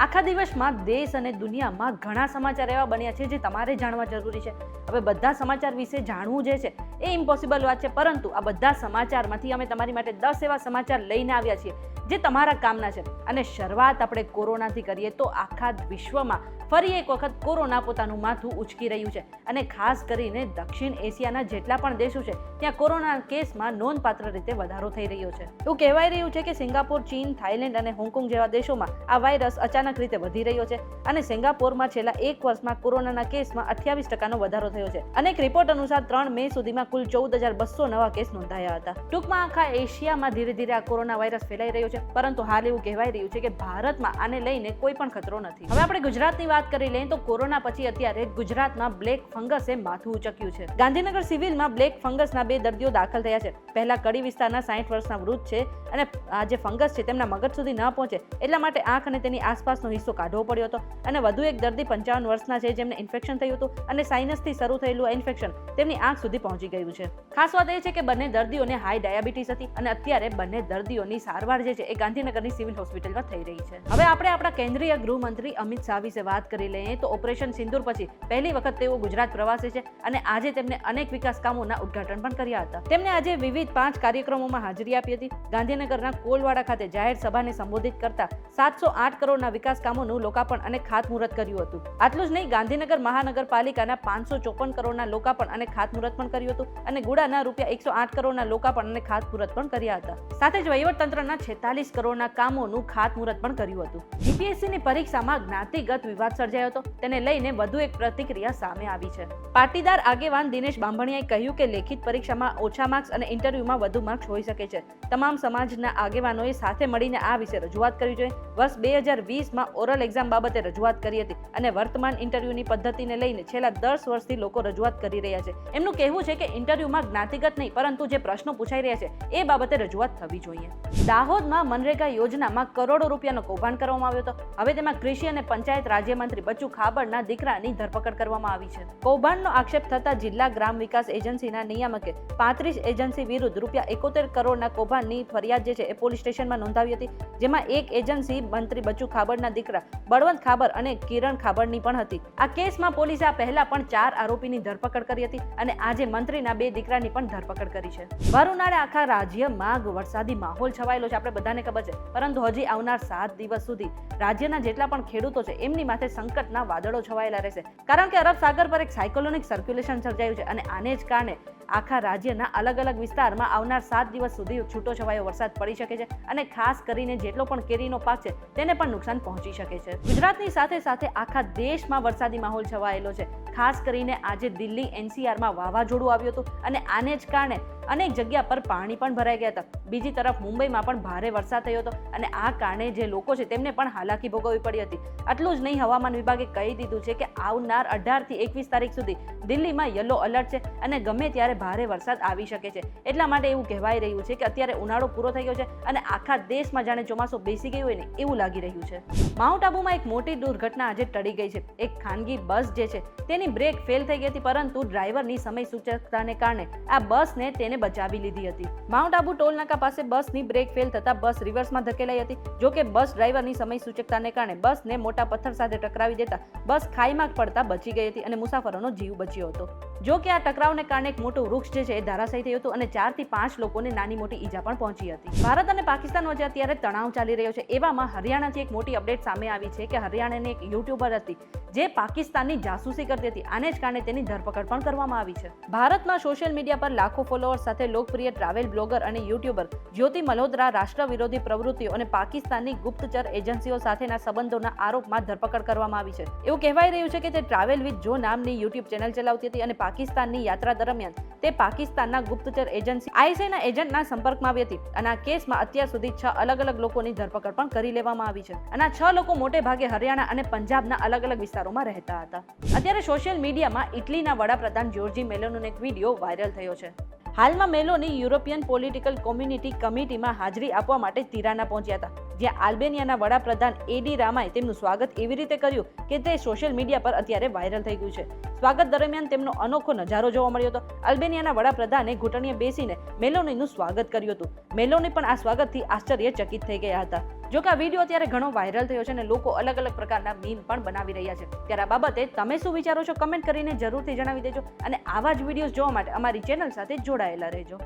આખા દિવસમાં દેશ અને દુનિયામાં ઘણા સમાચાર એવા બન્યા છે જે તમારે જાણવા જરૂરી છે. હવે બધા સમાચાર વિશે જાણવું જે છે એ ઇમ્પોસિબલ વાત છે, પરંતુ આ બધા સમાચારમાંથી અમે તમારી માટે 10 એવા સમાચાર લઈને આવ્યા છીએ જે તમારા કામના છે. અને શરૂઆત આપણે કોરોનાથી કરીએ તો આખા વિશ્વમાં ફરી એક વખત કોરોના પોતાનું માથું ઉંચકી રહ્યું છે અને ખાસ કરીને દક્ષિણ એશિયાના જેટલા પણ દેશો છે ત્યાં કોરોના કેસમાં નોંધપાત્ર રીતે વધારો થઈ રહ્યો છે. એવું કહેવાય રહ્યું છે કે સિંગાપોર, ચીન, થાઈલેન્ડ અને હોંગકોંગ જેવા દેશોમાં આ વાયરસ અચાનક રીતે વધી રહ્યો છે અને સિંગાપોરમાં છેલ્લા એક વર્ષમાં કોરોનાના કેસમાં 28% વધારો થયો છે. અનેક રિપોર્ટ અનુસાર 3 મે સુધીમાં કુલ 14,200 નવા કેસ નોંધાયા હતા. ટૂંકમાં આખા એશિયામાં ધીરે ધીરે આ કોરોના વાયરસ ફેલાઈ રહ્યો છે, પરંતુ હાલ એવું કહેવાય રહ્યું છે કે ભારતમાં આને લઈને કોઈ પણ ખતરો નથી. હવે આપણે ગુજરાતની વાત કરી લઈએ તો કોરોના પછી અત્યારે ગુજરાતમાં બ્લેક ફંગસે માથું ઉચક્યું છે. ગાંધીનગર સિવિલમાં બ્લેક ફંગસના 2 દર્દીઓ દાખલ થયા છે. પહેલા કડી વિસ્તારના 60 વર્ષના વૃદ્ધ છે અને આ જે ફંગસ છે તેમના મગજ સુધી ન પહોંચે એટલા માટે આંખ અને તેની આસપાસનો હિસ્સો કાઢવો પડ્યો હતો. અને વધુ એક દર્દી 55 વર્ષના છે જેમને ઇન્ફેક્શન થયું હતું અને સાઇનસથી શરૂ થયેલું આ ઇન્ફેક્શન તેમની આંખ સુધી પહોંચી ગયું છે. ખાસ વાત એ છે કે બંને દર્દીઓને હાઈ ડાયાબિટીસ હતી અને અત્યારે બંને દર્દીઓની સારવાર જે છે એ ગાંધીનગરની સિવિલ હોસ્પિટલમાં થઈ રહી છે. હવે આપણે આપણા કેન્દ્રીય ગૃહમંત્રી અમિત શાહ વિશે વાત કરી લઈએ તો ઓપરેશન સિંદૂર પછી પહેલી વખત તેઓ ગુજરાત પ્રવાસે છે અને આજે તેમને અનેક વિકાસ કામોના ઉદ્ઘાટન પણ કર્યા હતા. તેમણે આજે વિવિધ 5 કાર્યક્રમોમાં હાજરી આપી હતી. ગાંધીનગરના કોલવાડા ખાતે જાહેર સભાને સંબોધિત કરતા 708 કરોડના વિકાસ કામોનું લોકાર્પણ અને ખાતમુહૂર્ત કર્યું હતું. આટલું જ નહીં, ગાંધીનગર મહાનગરપાલિકાના 554 કરોડના લોકાર્પણ અને ખાતમુહૂર્ત પણ કર્યું હતું અને ગુડાના રૂપિયા 108 કરોડના લોકાર્પણ અને ખાતમુહૂર્ત પણ કર્યા હતા. સાથે જ વહીવટતંત્રના 46 કરોડના કામોનું ખાતમુહૂર્ત પણ કર્યું હતું. જીપીએસસીની પરીક્ષામાં જ્ઞાતિગત વિવાદ સર્જાયો હતો, તેને લઈને વધુ એક પ્રતિક્રિયા સામે આવી છે. પાટીદાર આગેવાન દિનેશ બાંભણિયાએ કહ્યું કે લેખિત પરીક્ષામાં ઓછા માર્ક્સ અને ઇન્ટરવ્યુમાં વધુ માર્ક્સ હોઈ શકે છે. તમામ સમાજના આગેવાનોએ સાથે મળીને આ વિશે રજૂઆત કરવી જોઈએ. વર્ષ 2020માં ઓરલ એક્ઝામ બાબતે રજૂઆત કરી હતી અને વર્તમાન ઇન્ટરવ્યુની પદ્ધતિને લઈને છેલ્લા 10 વર્ષથી લોકો રજૂઆત કરી રહ્યા છે. એમનું કહેવું છે કે ઇન્ટરવ્યુમાં જ્ઞાતિગત નહીં પરંતુ જે પ્રશ્નો પૂછાઈ રહ્યા છે એ બાબતે રજૂઆત થવી જોઈએ. દાહોદમાં મનરેગા યોજનામાં કરોડો રૂપિયાનો કૌભાંડ કરવામાં આવ્યો હતો. હવે તેમાં કૃષિ અને પંચાયત રાજ્યમંત્રી બચ્ચુ ખાબડના દીકરાની ધરપકડ કરવામાં આવી છે. કૌભાંડનો આક્ષેપ થતા જિલ્લા ગ્રામ વિકાસ એજન્સીના નિયામકે 35 એજન્સી વિરુદ્ધ રૂપિયા 71 કરોડના કૌભાંડની ફરિયાદ જે છે એ પોલીસ સ્ટેશનમાં નોંધાવી હતી, જેમાં એક એજન્સી મંત્રી બચ્ચુ ખાબડના દીકરા બળવંત ખાબર અને કિરણ ખાબડની પણ હતી. આ કેસમાં પોલીસે આ પહેલા પણ 4 આરોપીની ધરપકડ કરી હતી અને આજે મંત્રીના 2 દીકરાની પણ ધરપકડ કરી છે. ભર ઉનાળે આખા રાજ્યમાં વરસાદી માહોલ છવાયેલો છે, આપણે બધાને ખબર છે, પરંતુ હજી આવનાર 7 દિવસ સુધી રાજ્યના જેટલા પણ ખેડૂતો છે એમની માથે સંકટના વાદળો છવાયેલા રહેશે, કારણ કે અરબ સાગર પર એક સાયક્લોનિક સર્ક્યુલેશન સર્જાયું છે અને આને જ કારણે આખા રાજ્યના અલગ અલગ વિસ્તારમાં આવનાર 7 દિવસ સુધી છૂટો છવાયો વરસાદ પડી શકે છે અને ખાસ કરીને જેટલો પણ કેરીનો પાક છે તેને પણ નુકસાન પહોંચી શકે છે. ગુજરાતની સાથે સાથે આખા દેશમાં વરસાદી માહોલ છવાયેલો છે. ખાસ કરીને આજે દિલ્હી NCRમાં વાવાઝોડું આવ્યું હતું અને આને જ કારણે અનેક જગ્યા પર પાણી પણ ભરાઈ ગયા હતા. બીજી તરફ મુંબઈમાં પણ ભારે વરસાદ થયો હતો અને આ કારણે જે લોકો છે તેમને પણ હાલાકી ભોગવવી પડી હતી. આટલું જ નહીં, હવામાન વિભાગે કહી દીધું છે કે આવનાર 18 થી 21 તારીખ સુધી દિલ્હીમાં યલો એલર્ટ છે અને ગમે ત્યારે ભારે વરસાદ આવી શકે છે. એટલા માટે એવું કહેવાય રહ્યું છે કે અત્યારે ઉનાળો પૂરો થઈ ગયો છે અને આખા દેશમાં જાણે ચોમાસું બેસી ગયું હોય ને એવું લાગી રહ્યું છે. માઉન્ટ આબુમાં એક મોટી દુર્ઘટના આજે ટળી ગઈ છે. એક ખાનગી બસ જે છે તેની બ્રેક ફેલ થઈ ગઈ હતી, પરંતુ ડ્રાઈવરની સમય સૂચકતાને કારણે આ બસને તેને બચાવી લીધી હતી. માઉન્ટ આબુ ટોલનાકા પાસે બસની બ્રેક ફેલ થતા બસ રિવર્સમાં ધકેલાઈ હતી. જો કે બસ ડ્રાઈવરની સમય સૂચકતાને કારણે બસને મોટા પથ્થર સાથે ટકરાવી દેતા બસ ખાઈમાં પડતા બચી ગઈ હતી અને મુસાફરોનો જીવ બચ્યો હતો. જો કે આ ટકરાવને કારણે એક મોટું વૃક્ષ જે છે એ ધરાશાયી થયું હતું અને 4 થી 5 લોકોને નાની મોટી ઈજા પણ પહોંચી હતી. ભારત અને પાકિસ્તાન વચ્ચે અત્યારે તણાવ ચાલી રહ્યો છે. એવામાં હરિયાણાથી એક મોટી અપડેટ સામે આવી છે કે હરિયાણાની એક યુટ્યુબર હતી જે પાકિસ્તાનની જાસૂસી કરતી હતી. આને જ કારણે તેની ધરપકડ પણ કરવામાં આવી છે. ભારતમાં સોશિયલ મીડિયા પર લાખો ફોલોઅર્સ સાથે લોકપ્રિય ટ્રાવેલ બ્લોગર અને યુટ્યુબર જ્યોતિ મલ્હોત્રા રાષ્ટ્ર વિરોધી પ્રવૃત્તિઓ અને પાકિસ્તાનની ગુપ્તચર એજન્સીઓ સાથેના સંબંધોના આરોપમાં ધરપકડ કરવામાં આવી છે. એવું કહેવાય રહ્યું છે કે તે ટ્રાવેલ વિથ જો નામની યુટ્યુબ ચેનલ ચલાવતી હતી અને પાકિસ્તાનની યાત્રા દરમિયાન તે પાકિસ્તાનના ગુપ્તચર એજન્સી ISIના એજન્ટના સંપર્કમાં આવી હતી અને આ કેસમાં અત્યાર સુધી 6 અલગ અલગ લોકોની ધરપકડ પણ કરી લેવામાં આવી છે અને આ 6 લોકો મોટે ભાગે હરિયાણા અને પંજાબના અલગ અલગ વિસ્તારોમાં રહેતા હતા. અત્યારે સોશિયલ મીડિયામાં ઇટલીના વડાપ્રધાન જોર્જી મેલોનીનો એક વિડીયો વાયરલ થયો છે. હાલમાં મેલોની યુરોપિયન પોલિટિકલ કોમ્યુનિટી કમિટીમાં હાજરી આપવા માટે તિરાના પહોંચ્યા હતા, જ્યાં આલ્બેનિયાના વડાપ્રધાન એડી રામાએ તેમનું સ્વાગત એવી રીતે કર્યું કે તે સોશિયલ મીડિયા પર અત્યારે વાયરલ થઈ ગયું છે. સ્વાગત દરમિયાન તેમનો અનોખો નજારો જોવા મળ્યો હતો. આલ્બેનિયાના વડાપ્રધાને ઘૂંટણીએ બેસીને મેલોનીનું સ્વાગત કર્યું હતું. મેલોની પણ આ સ્વાગતથી આશ્ચર્યચકિત થઈ ગયા હતા. જો કે આ વિડીયો અત્યારે ઘણો વાયરલ થયો છે અને લોકો અલગ અલગ પ્રકારના મીમ પણ બનાવી રહ્યા છે. ત્યારે આ બાબતે તમે શું વિચારો છો કમેન્ટ કરીને જરૂરથી જણાવી દેજો અને આવા જ વિડીયોઝ જોવા માટે અમારી ચેનલ સાથે જોડાયેલા રહેજો.